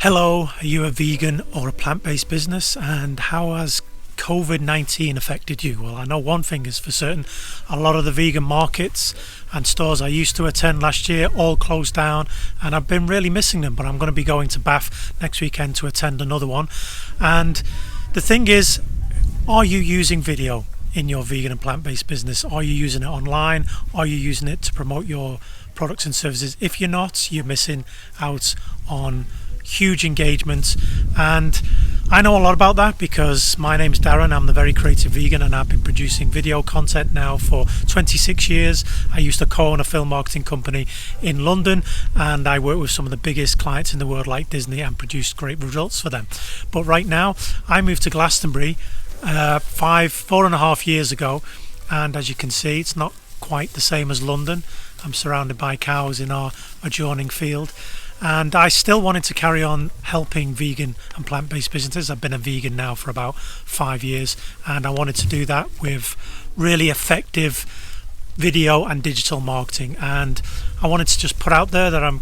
Hello, are you a vegan or a plant-based business, and how has COVID-19 affected you? Well, I know one thing is for certain: a lot of the vegan markets and stores I used to attend last year all closed down, and I've been really missing them. But I'm going to be going to Bath next weekend to attend another one. And the thing is, are you using video in your vegan and plant-based business? Are you using it online? Are you using it to promote your products and services? If you're not, you're missing out on huge engagement. And I know a lot about that because my name's Darren. I'm the Very Creative Vegan, and I've been producing video content now for 26 years. I used to co-own a film marketing company in London, and I work with some of the biggest clients in the world like Disney and produced great results for them. But right now I moved to Glastonbury 4.5 years ago, and as you can see, it's not quite the same as London. I'm surrounded by cows in our adjoining field, and I still wanted to carry on helping vegan and plant-based businesses. I've been a vegan now for about 5 years, and I wanted to do that with really effective video and digital marketing. And I wanted to just put out there that I'm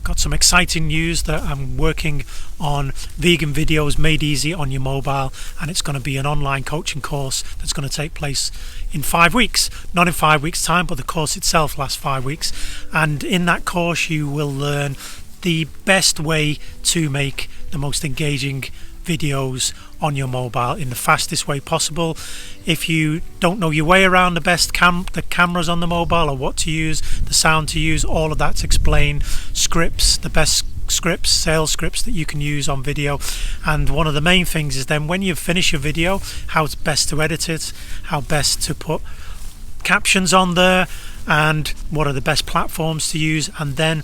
got some exciting news, that I'm working on vegan videos made easy on your mobile, and it's going to be an online coaching course that's going to take place in 5 weeks. Not in 5 weeks time, but the course itself lasts 5 weeks, and in that course you will learn the best way to make the most engaging videos on your mobile in the fastest way possible. If you don't know your way around the cameras on the mobile, or what to use, the sound to use, all of that's explained. Scripts, the best scripts, sales scripts that you can use on video. And one of the main things is then when you finish your video, how it's best to edit it, how best to put captions on there, and what are the best platforms to use, and then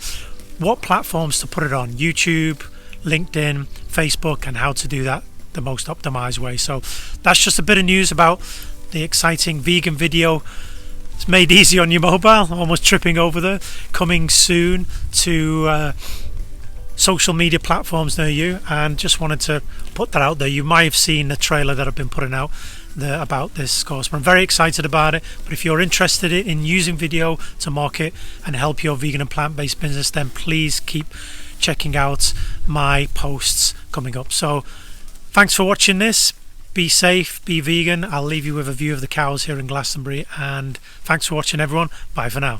what platforms to put it on: YouTube, LinkedIn, Facebook, and how to do that the most optimized way. So that's just a bit of news about the exciting vegan video. It's made easy on your mobile. I'm almost tripping over there. Coming soon to social media platforms near you, and just wanted to put that out there. You might have seen the trailer that I've been putting out there about this course, but I'm very excited about it. But if you're interested in using video to market and help your vegan and plant-based business, then please keep checking out my posts coming up. So thanks for watching this. Be safe, be vegan. I'll leave you with a view of the cows here in Glastonbury, and thanks for watching, everyone. Bye for now.